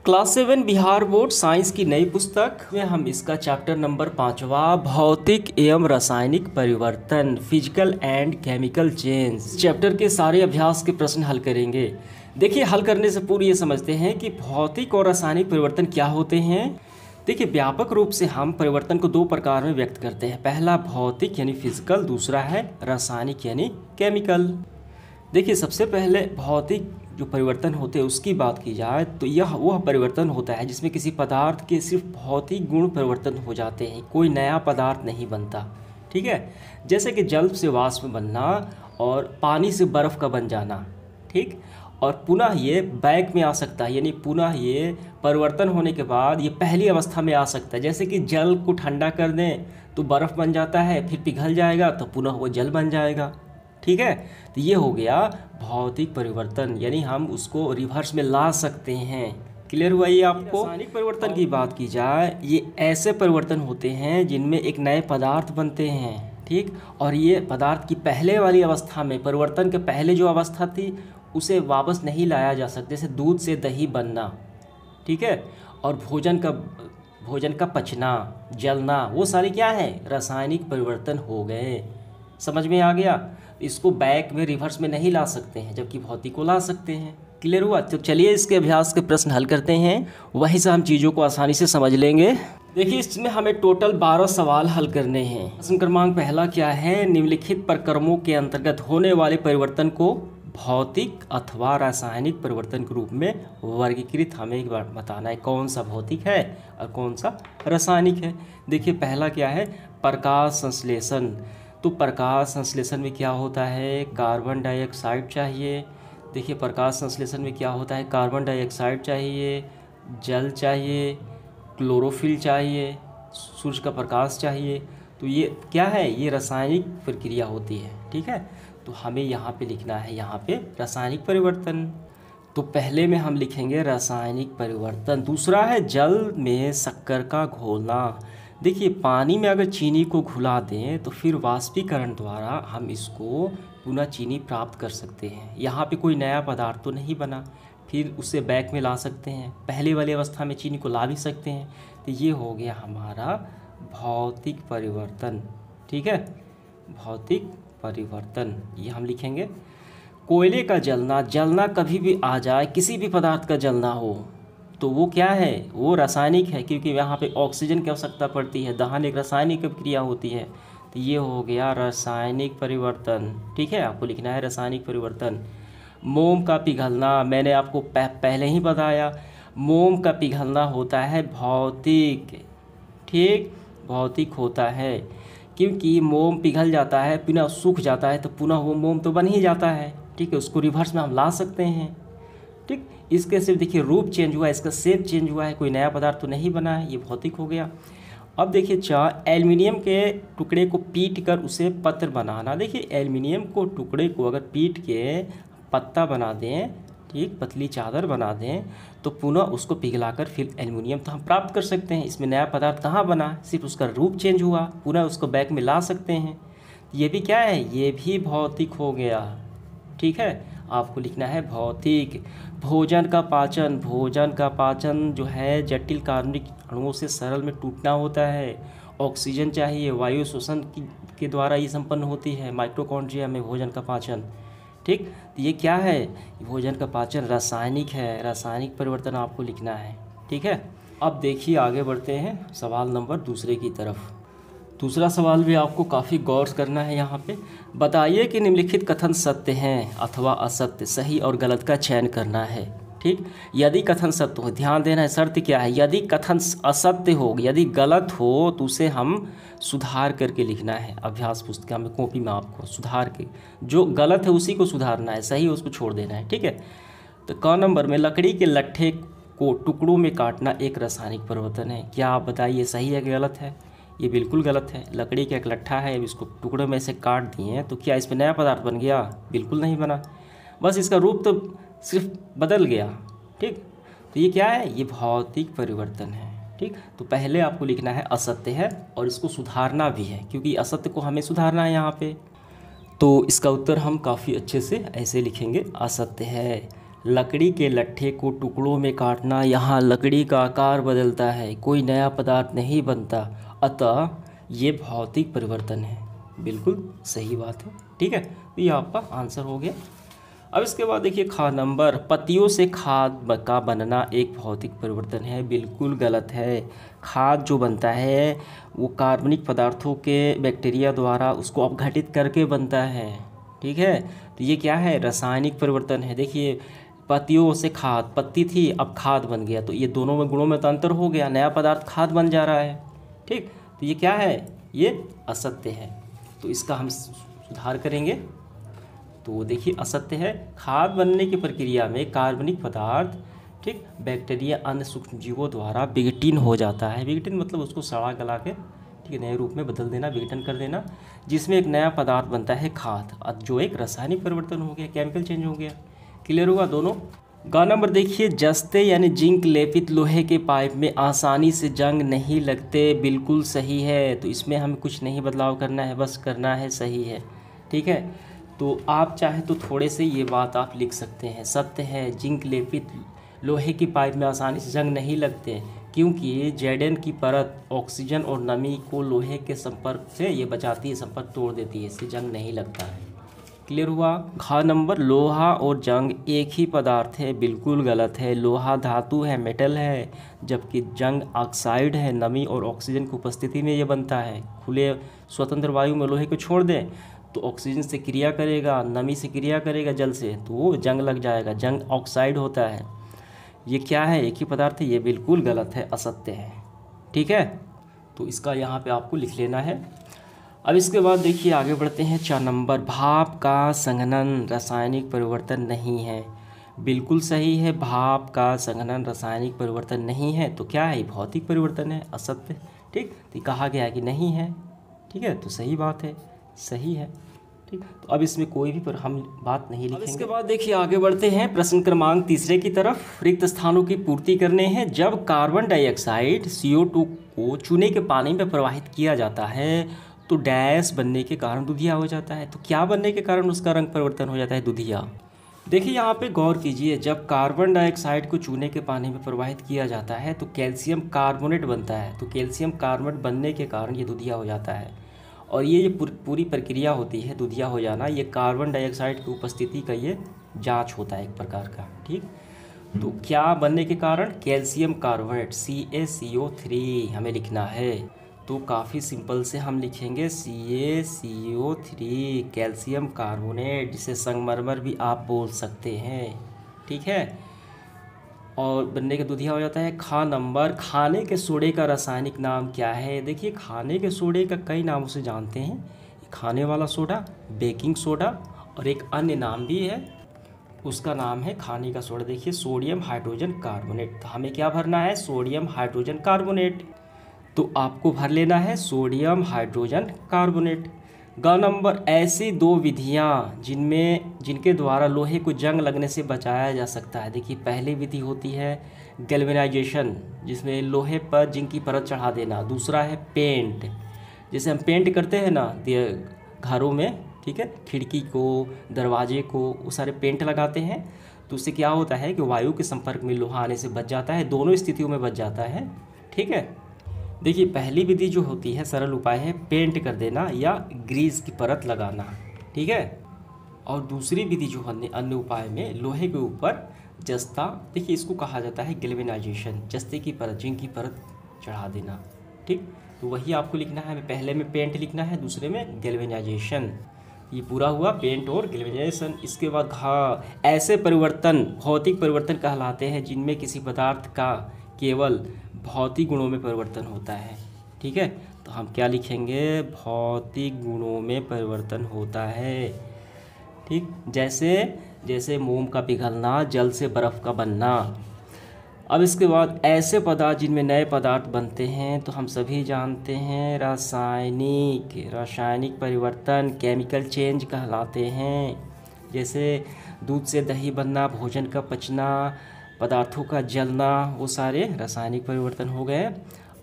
Class 7 Bihar board science की नई पुस्तक में हम इसका चैप्टर नंबर 5वां भौतिक एवं रासायनिक परिवर्तन physical and chemical change chapter के सारे अभ्यास के प्रश्न हल करेंगे। देखिए, हल करने से पूर्व ये समझते हैं कि भौतिक और रासायनिक परिवर्तन क्या होते हैं। देखिए, व्यापक रूप से हम परिवर्तन को दो प्रकार में व्यक्त करते हैं। पहला भौतिक यानी फिजिकल, दूसरा है रासायनिक यानी केमिकल। देखिए, सबसे पहले भौतिक जो परिवर्तन होते हैं उसकी बात की जाए तो यह वह परिवर्तन होता है जिसमें किसी पदार्थ के सिर्फ भौतिक गुण परिवर्तन हो जाते हैं, कोई नया पदार्थ नहीं बनता। ठीक है, जैसे कि जल से वाष्प बनना और पानी से बर्फ़ का बन जाना। ठीक, और पुनः ये बैक में आ सकता है, यानी पुनः ये परिवर्तन होने के बाद ये पहली अवस्था में आ सकता है। जैसे कि जल को ठंडा कर दें तो बर्फ़ बन जाता है, फिर पिघल जाएगा तो पुनः वो जल बन जाएगा। ठीक है, तो ये हो गया भौतिक परिवर्तन, यानी हम उसको रिवर्स में ला सकते हैं। क्लियर हुआ ये आपको। रासायनिक परिवर्तन की बात की जाए, ये ऐसे परिवर्तन होते हैं जिनमें एक नए पदार्थ बनते हैं। ठीक, और ये पदार्थ की पहले वाली अवस्था में, परिवर्तन के पहले जो अवस्था थी उसे वापस नहीं लाया जा सकता। जैसे दूध से दही बनना, ठीक है, और भोजन का पचना, जलना, वो सारे क्या है, रासायनिक परिवर्तन हो गए। समझ में आ गया। इसको बैक में रिवर्स में नहीं ला सकते हैं, जबकि भौतिक को ला सकते हैं। क्लियर हुआ। तो चलिए इसके अभ्यास के प्रश्न हल करते हैं, वहीं से हम चीज़ों को आसानी से समझ लेंगे। देखिए, इसमें हमें टोटल 12 सवाल हल करने हैं। प्रश्न क्रमांक पहला क्या है, निम्नलिखित प्रक्रमों के अंतर्गत होने वाले परिवर्तन को भौतिक अथवा रासायनिक परिवर्तन के रूप में वर्गीकृत हमें एक बार बताना है। कौन सा भौतिक है और कौन सा रासायनिक है। देखिए, पहला क्या है, प्रकाश संश्लेषण। तो प्रकाश संश्लेषण में क्या होता है, कार्बन डाइऑक्साइड चाहिए। देखिए, प्रकाश संश्लेषण में क्या होता है, कार्बन डाइऑक्साइड चाहिए, जल चाहिए, क्लोरोफिल चाहिए, सूर्य का प्रकाश चाहिए। तो ये क्या है, ये रासायनिक प्रक्रिया होती है। ठीक है, तो हमें यहाँ पे लिखना है, यहाँ पे रासायनिक परिवर्तन। तो पहले में हम लिखेंगे रासायनिक परिवर्तन। दूसरा है जल में शक्कर का घोलना। देखिए, पानी में अगर चीनी को घुला दें तो फिर वाष्पीकरण द्वारा हम इसको पुनः चीनी प्राप्त कर सकते हैं। यहाँ पे कोई नया पदार्थ तो नहीं बना, फिर उसे बैक में ला सकते हैं, पहले वाली अवस्था में चीनी को ला भी सकते हैं। तो ये हो गया हमारा भौतिक परिवर्तन। ठीक है, भौतिक परिवर्तन ये हम लिखेंगे। कोयले का जलना कभी भी आ जाए, किसी भी पदार्थ का जलना हो तो वो क्या है, वो रासायनिक है, क्योंकि यहाँ पे ऑक्सीजन की आवश्यकता पड़ती है। दहन एक रासायनिक क्रिया होती है। तो ये हो गया रासायनिक परिवर्तन। ठीक है, आपको लिखना है रासायनिक परिवर्तन। मोम का पिघलना, मैंने आपको पहले ही बताया, मोम का पिघलना होता है भौतिक। ठीक, भौतिक होता है, क्योंकि मोम पिघल जाता है, पुनः सूख जाता है तो पुनः वो मोम तो बन ही जाता है। ठीक है, उसको रिवर्स में हम ला सकते हैं। ठीक, इसके सिर्फ देखिए रूप चेंज हुआ है, इसका शेप चेंज हुआ है, कोई नया पदार्थ तो नहीं बना है, ये भौतिक हो गया। अब देखिए, एल्युमिनियम के टुकड़े को पीट कर उसे पत्र बनाना। देखिए, एल्युमिनियम को टुकड़े को अगर पीट के पत्ता बना दें, ठीक, पतली चादर बना दें, तो पुनः उसको पिघलाकर फिर एल्युमिनियम तो हम प्राप्त कर सकते हैं। इसमें नया पदार्थ कहाँ बना, सिर्फ उसका रूप चेंज हुआ, पुनः उसको बैक में ला सकते हैं। ये भी क्या है, ये भी भौतिक हो गया। ठीक है, आपको लिखना है भौतिक। भोजन का पाचन जो है जटिल कार्बनिक अणुओं से सरल में टूटना होता है। ऑक्सीजन चाहिए, वायु श्वसन के द्वारा ये संपन्न होती है माइटोकॉन्ड्रिया में भोजन का पाचन। ठीक, तो ये क्या है, भोजन का पाचन रासायनिक है, रासायनिक परिवर्तन आपको लिखना है। ठीक है, अब देखिए आगे बढ़ते हैं सवाल नंबर दूसरे की तरफ। दूसरा सवाल भी आपको काफ़ी गौर करना है। यहाँ पे बताइए कि निम्नलिखित कथन सत्य हैं अथवा असत्य, सही और गलत का चयन करना है। ठीक, यदि कथन सत्य हो, ध्यान देना है, शर्त क्या है, यदि कथन असत्य हो, यदि गलत हो तो उसे हम सुधार करके लिखना है। अभ्यास पुस्तिका में, कॉपी में आपको सुधार के, जो गलत है उसी को सुधारना है, सही उसको छोड़ देना है। ठीक है, तो क नंबर में लकड़ी के लट्ठे को टुकड़ों में काटना एक रासायनिक परिवर्तन है। क्या आप बताइए सही है कि गलत है। ये बिल्कुल गलत है। लकड़ी का एक लट्ठा है, इसको टुकड़ों में से काट दिए तो क्या इसमें नया पदार्थ बन गया, बिल्कुल नहीं बना, बस इसका रूप तो सिर्फ बदल गया। ठीक, तो ये क्या है, ये भौतिक परिवर्तन है। ठीक, तो पहले आपको लिखना है असत्य है और इसको सुधारना भी है, क्योंकि असत्य को हमें सुधारना है यहाँ पे। तो इसका उत्तर हम काफ़ी अच्छे से ऐसे लिखेंगे, असत्य है। लकड़ी के लट्ठे को टुकड़ों में काटना, यहाँ लकड़ी का आकार बदलता है, कोई नया पदार्थ नहीं बनता, अतः ये भौतिक परिवर्तन है। बिल्कुल सही बात है। ठीक है, तो ये आपका आंसर हो गया। अब इसके बाद देखिए खा नंबर, पत्तियों से खाद का बनना एक भौतिक परिवर्तन है। बिल्कुल गलत है। खाद जो बनता है वो कार्बनिक पदार्थों के बैक्टीरिया द्वारा उसको अपघटित करके बनता है। ठीक है, तो ये क्या है, रासायनिक परिवर्तन है। देखिए पत्तियों से खाद, पत्ती थी अब खाद बन गया, तो ये दोनों में गुणों में तो अंतर हो गया, नया पदार्थ खाद बन जा रहा है। ठीक, तो ये क्या है, ये असत्य है। तो इसका हम सुधार करेंगे। तो देखिए असत्य है। खाद बनने की प्रक्रिया में कार्बनिक पदार्थ, ठीक, बैक्टीरिया अन्य सूक्ष्म जीवों द्वारा विघटन हो जाता है। विघटन मतलब उसको सड़ा गला के, ठीक है, नए रूप में बदल देना, विघटन कर देना, जिसमें एक नया पदार्थ बनता है खाद, जो एक रासायनिक परिवर्तन हो गया, केमिकल चेंज हो गया। क्लियर हुआ दोनों। गा नंबर देखिए, जस्ते यानी जिंक लेपित लोहे के पाइप में आसानी से जंग नहीं लगते। बिल्कुल सही है। तो इसमें हमें कुछ नहीं बदलाव करना है, बस करना है सही है। ठीक है, तो आप चाहे तो थोड़े से ये बात आप लिख सकते हैं, सत्य है, जिंक लेपित लोहे की पाइप में आसानी से जंग नहीं लगते, क्योंकि जेडेन की परत ऑक्सीजन और नमी को लोहे के संपर्क से ये बचाती है, संपर्क तोड़ देती है, इससे जंग नहीं लगता है। क्लियर हुआ। घ नंबर, लोहा और जंग एक ही पदार्थ है। बिल्कुल गलत है। लोहा धातु है, मेटल है, जबकि जंग ऑक्साइड है, नमी और ऑक्सीजन की उपस्थिति में ये बनता है। खुले स्वतंत्र वायु में लोहे को छोड़ दें तो ऑक्सीजन से क्रिया करेगा, नमी से क्रिया करेगा, जल से, तो वो जंग लग जाएगा, जंग ऑक्साइड होता है। ये क्या है, एक ही पदार्थ है। ये बिल्कुल गलत है, असत्य है। ठीक है, तो इसका यहाँ पे आपको लिख लेना है। अब इसके बाद देखिए आगे बढ़ते हैं। 4 नंबर, भाप का संघनन रासायनिक परिवर्तन नहीं है। बिल्कुल सही है, भाप का संघनन रासायनिक परिवर्तन नहीं है। तो क्या है, भौतिक परिवर्तन है, असत्य। ठीक, तो कहा गया कि नहीं है। ठीक है, तो सही बात है, सही है। ठीक, तो अब इसमें कोई भी पर हम बात नहीं लिखेंगे। इसके बाद देखिए आगे बढ़ते हैं प्रश्न क्रमांक 3 की तरफ। रिक्त स्थानों की पूर्ति करने हैं। जब कार्बन डाइऑक्साइड CO2 को चूने के पानी में प्रवाहित किया जाता है तो डैश बनने के कारण दुधिया हो जाता है। तो क्या बनने के कारण उसका रंग परिवर्तन हो जाता है, दुधिया। देखिए यहाँ पे गौर कीजिए, जब कार्बन डाइऑक्साइड को चूने के पानी में प्रवाहित किया जाता है तो कैल्शियम कार्बोनेट बनता है। तो कैल्शियम कार्बोनेट बनने के कारण ये दुधिया हो जाता है। और ये पूरी प्रक्रिया होती है दुधिया हो जाना, ये कार्बन डाइऑक्साइड की उपस्थिति का ये जांच होता है एक प्रकार का। ठीक, तो क्या बनने के कारण, कैल्शियम कार्बोनेट, CaCO3 हमें लिखना है। तो काफ़ी सिंपल से हम लिखेंगे CaCO3, कैल्शियम कार्बोनेट, जिसे संगमरमर भी आप बोल सकते हैं। ठीक है, और बनने के दुधिया हो जाता है। खा नंबर, खाने के सोडे का रासायनिक नाम क्या है। देखिए खाने के सोडे का कई नामों से जानते हैं, खाने वाला सोडा, बेकिंग सोडा, और एक अन्य नाम भी है, उसका नाम है खाने का सोडा। देखिए सोडियम हाइड्रोजन कार्बोनेट। तो हमें क्या भरना है, सोडियम हाइड्रोजन कार्बोनेट। तो आपको भर लेना है सोडियम हाइड्रोजन कार्बोनेट। ग नंबर, ऐसी 2 विधियां जिनके द्वारा लोहे को जंग लगने से बचाया जा सकता है। देखिए पहली विधि होती है गैल्वेनाइजेशन, जिसमें लोहे पर जिंक की परत चढ़ा देना। दूसरा है पेंट, जैसे हम पेंट करते हैं ना घरों में, ठीक है, खिड़की को, दरवाजे को, वो सारे पेंट लगाते हैं। तो उससे क्या होता है कि वायु के संपर्क में लोहा आने से बच जाता है, दोनों स्थितियों में बच जाता है। ठीक है, देखिए पहली विधि जो होती है, सरल उपाय है पेंट कर देना या ग्रीस की परत लगाना। ठीक है, और दूसरी विधि जो अन्य उपाय में लोहे के ऊपर जस्ता, देखिए इसको कहा जाता है गैल्वेनाइजेशन, जस्ते की परत, जिंक की परत चढ़ा देना। ठीक, तो वही आपको लिखना है, पहले में पेंट लिखना है, दूसरे में गैल्वेनाइजेशन। ये पूरा हुआ पेंट और गैल्वेनाइजेशन। इसके बाद ऐसे परिवर्तन भौतिक परिवर्तन कहलाते हैं जिनमें किसी पदार्थ का केवल भौतिक गुणों में परिवर्तन होता है। ठीक है, तो हम क्या लिखेंगे, भौतिक गुणों में परिवर्तन होता है। ठीक, जैसे मोम का पिघलना, जल से बर्फ़ का बनना। अब इसके बाद ऐसे पदार्थ जिनमें नए पदार्थ बनते हैं, तो हम सभी जानते हैं रासायनिक परिवर्तन, केमिकल चेंज कहलाते हैं। जैसे दूध से दही बनना, भोजन का पचना, पदार्थों का जलना, वो सारे रासायनिक परिवर्तन हो गए।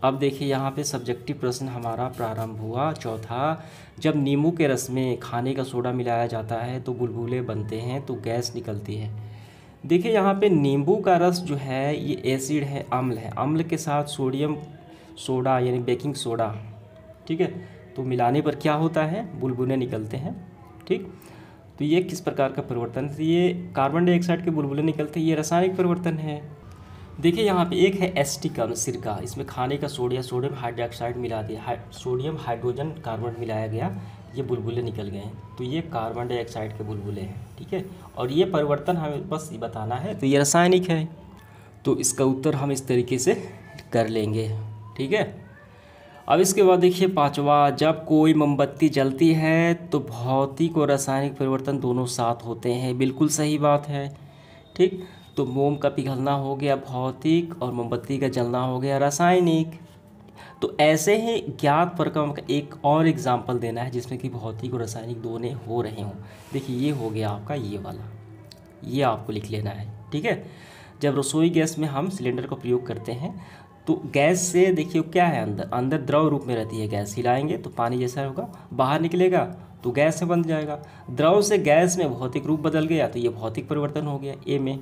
अब देखिए यहाँ पे सब्जेक्टिव प्रश्न हमारा प्रारंभ हुआ। चौथा, जब नींबू के रस में खाने का सोडा मिलाया जाता है तो बुलबुले बनते हैं, तो गैस निकलती है। देखिए यहाँ पे नींबू का रस जो है ये एसिड है, अम्ल के साथ सोडियम सोडा यानी बेकिंग सोडा, ठीक है, तो मिलाने पर क्या होता है, बुलबुले निकलते हैं। ठीक, तो ये किस प्रकार का परिवर्तन है, ये कार्बन डाइऑक्साइड के बुलबुले निकलते हैं, ये रासायनिक परिवर्तन है। देखिए यहाँ पे एक है एसिटिक अम्ल सिरका, इसमें खाने का सोडियम हाइड्रोक्साइड मिला दिया, सोडियम हाइड्रोजन कार्बन मिलाया गया, ये बुलबुले निकल गए हैं, तो ये कार्बन डाइऑक्साइड के बुलबुले हैं। ठीक है, और ये परिवर्तन हमें बस ये बताना है, तो ये रासायनिक है। तो इसका उत्तर हम इस तरीके से कर लेंगे। ठीक है, अब इसके बाद देखिए पांचवा, जब कोई मोमबत्ती जलती है तो भौतिक और रासायनिक परिवर्तन दोनों साथ होते हैं। बिल्कुल सही बात है। ठीक, तो मोम का पिघलना हो गया भौतिक और मोमबत्ती का जलना हो गया रासायनिक। तो ऐसे ही ज्ञात प्रक्रम का एक और एग्जाम्पल देना है जिसमें कि भौतिक और रासायनिक दोनों हो रहे हों। देखिए ये हो गया आपका ये वाला, ये आपको लिख लेना है। ठीक है, जब रसोई गैस में हम सिलेंडर का प्रयोग करते हैं तो गैस से देखिए क्या है, अंदर द्रव रूप में रहती है गैस, हिलाएंगे तो पानी जैसा होगा, बाहर निकलेगा तो गैस से बन जाएगा। द्रव से गैस में भौतिक रूप बदल गया तो ये भौतिक परिवर्तन हो गया ए में।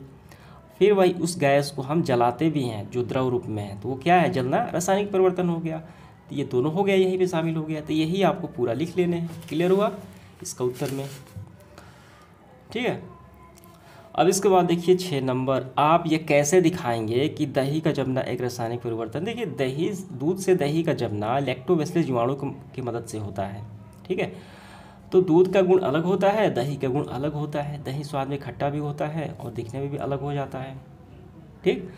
फिर वही उस गैस को हम जलाते भी हैं जो द्रव रूप में है, तो वो क्या है, जलना, रासायनिक परिवर्तन हो गया। तो ये दोनों हो गया, यहीं पे शामिल हो गया। तो यही आपको पूरा लिख लेने हैं। क्लियर हुआ इसका उत्तर में। ठीक है, अब इसके बाद देखिए 6 नंबर, आप ये कैसे दिखाएंगे कि दही का जमना एक रासायनिक परिवर्तन। देखिए दही, दूध से दही का जमना लैक्टोबैसिलस जीवाणु की मदद से होता है। ठीक है, तो दूध का गुण अलग होता है, दही का गुण अलग होता है। दही स्वाद में खट्टा भी होता है और दिखने में भी अलग हो जाता है। ठीक,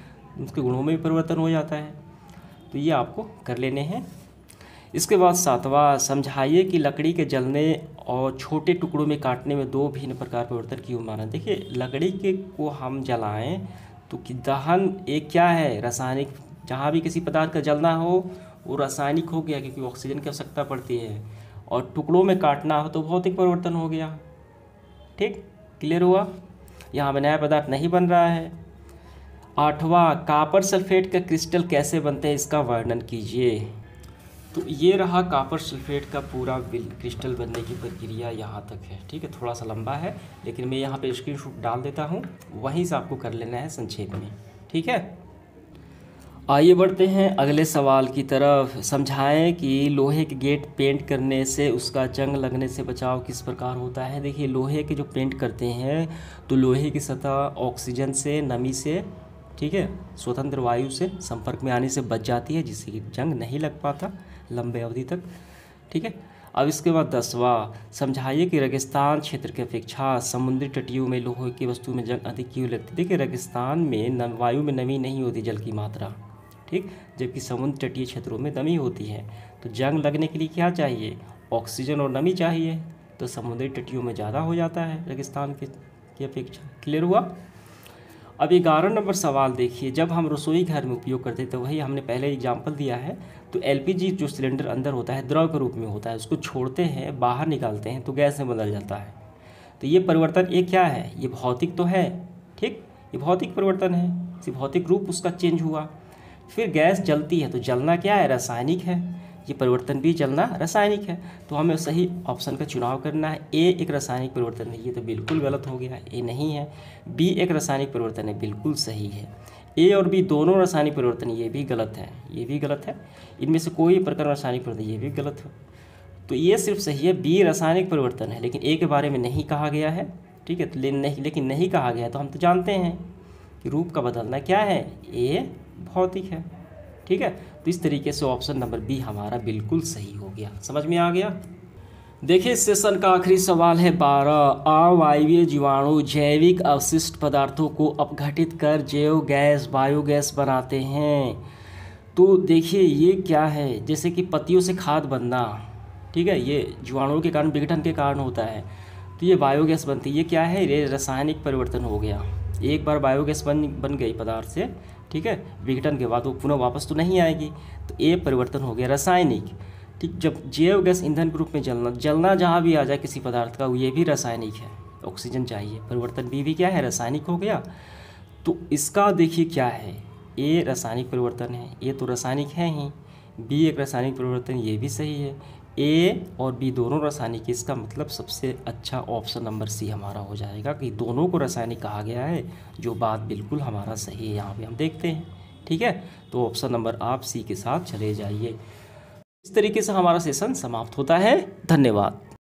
उसके गुणों में भी परिवर्तन हो जाता है। तो ये आपको कर लेने हैं। इसके बाद 7वां, समझाइए कि लकड़ी के जलने और छोटे टुकड़ों में काटने में दो भिन्न प्रकार परिवर्तन क्यों माना। देखिए लकड़ी के को हम जलाएं तो कि दहन एक क्या है, रासायनिक। जहाँ भी किसी पदार्थ का जलना हो वो रासायनिक हो गया क्योंकि ऑक्सीजन की आवश्यकता पड़ती है, और टुकड़ों में काटना हो तो भौतिक परिवर्तन हो गया। ठीक, क्लियर हुआ, यहाँ में नया पदार्थ नहीं बन रहा है। 8वां, कॉपर सल्फेट का क्रिस्टल कैसे बनते हैं, इसका वर्णन कीजिए। तो ये रहा कॉपर सल्फेट का पूरा क्रिस्टल बनने की प्रक्रिया, यहाँ तक है। ठीक है, थोड़ा सा लंबा है लेकिन मैं यहाँ पे स्क्रीनशॉट डाल देता हूँ, वहीं से आपको कर लेना है संक्षेप में। ठीक है, आइए बढ़ते हैं अगले सवाल की तरफ। समझाएं कि लोहे के गेट पेंट करने से उसका जंग लगने से बचाव किस प्रकार होता है। देखिए लोहे के जो पेंट करते हैं तो लोहे की सतह ऑक्सीजन से, नमी से, ठीक है, स्वतंत्र वायु से संपर्क में आने से बच जाती है, जिससे कि जंग नहीं लग पाता लंबे अवधि तक। ठीक है, अब इसके बाद 10वां, समझाइए कि रेगिस्तान क्षेत्र की अपेक्षा समुद्री तटियों में लोहे की वस्तु में जंग अधिक क्यों लगती है। देखिए रेगिस्तान में वायु में नमी नहीं होती, जल की मात्रा, ठीक, जबकि समुद्र तटीय क्षेत्रों में नमी होती है। तो जंग लगने के लिए क्या चाहिए, ऑक्सीजन और नमी चाहिए, तो समुद्री तटियों में ज़्यादा हो जाता है रेगिस्तान की अपेक्षा। क्लियर हुआ। अब 11 नंबर सवाल देखिए, जब हम रसोई घर में उपयोग करते हैं तो वही हमने पहले एग्जाम्पल दिया है। तो एलपीजी जो सिलेंडर अंदर होता है द्रव के रूप में होता है, उसको छोड़ते हैं, बाहर निकालते हैं तो गैस में बदल जाता है। तो ये परिवर्तन ये क्या है, ये भौतिक तो है। ठीक, ये भौतिक परिवर्तन है, इसी भौतिक रूप उसका चेंज हुआ। फिर गैस जलती है तो जलना क्या है, रासायनिक है। ये परिवर्तन भी जलना रासायनिक है। तो हमें सही ऑप्शन का चुनाव करना है। ए एक रासायनिक परिवर्तन है, ये तो बिल्कुल गलत हो गया, ए नहीं है। बी एक रासायनिक परिवर्तन है, बिल्कुल सही है। ए और बी दोनों रासायनिक परिवर्तन, ये भी गलत है, ये भी गलत है। इनमें से कोई प्रकार रासायनिक परिवर्तन, ये भी गलत है। तो ये सिर्फ सही है, बी रासायनिक परिवर्तन है, लेकिन ए के बारे में नहीं कहा गया है। ठीक है, तो लेकिन नहीं कहा गया है तो हम तो जानते हैं कि रूप का बदलना क्या है, ए भौतिक है। ठीक है, तो इस तरीके से ऑप्शन नंबर बी हमारा बिल्कुल सही हो गया। समझ में आ गया। देखिए इस सेशन का आखिरी सवाल है 12, अवायवीय जीवाणु जैविक अवशिष्ट पदार्थों को अपघटित कर जैव गैस बायोगैस बनाते हैं। तो देखिए ये क्या है, जैसे कि पत्तियों से खाद बनना, ठीक है, ये जीवाणुओं के कारण, विघटन के कारण होता है, तो ये बायोगैस बनती है। ये क्या है, ये रासायनिक परिवर्तन हो गया। एक बार बायोगैस बन गई पदार्थ से, ठीक है, विघटन के बाद वो पुनः वापस तो नहीं आएगी, तो ये परिवर्तन हो गया रासायनिक। ठीक, जब जैव गैस ईंधन के रूप में जलना जहाँ भी आ जाए किसी पदार्थ का, ये भी रासायनिक है, ऑक्सीजन चाहिए, परिवर्तन भी क्या है, रासायनिक हो गया। तो इसका देखिए क्या है, ए रासायनिक परिवर्तन है, ये तो रासायनिक है ही। बी एक रासायनिक परिवर्तन, ये भी सही है। ए और बी दोनों रासायनिक, इसका मतलब सबसे अच्छा ऑप्शन नंबर सी हमारा हो जाएगा कि दोनों को रासायनिक कहा गया है, जो बात बिल्कुल हमारा सही है। यहाँ पे हम देखते हैं, ठीक है। तो ऑप्शन नंबर आप सी के साथ चले जाइए। इस तरीके से हमारा सेशन समाप्त होता है। धन्यवाद।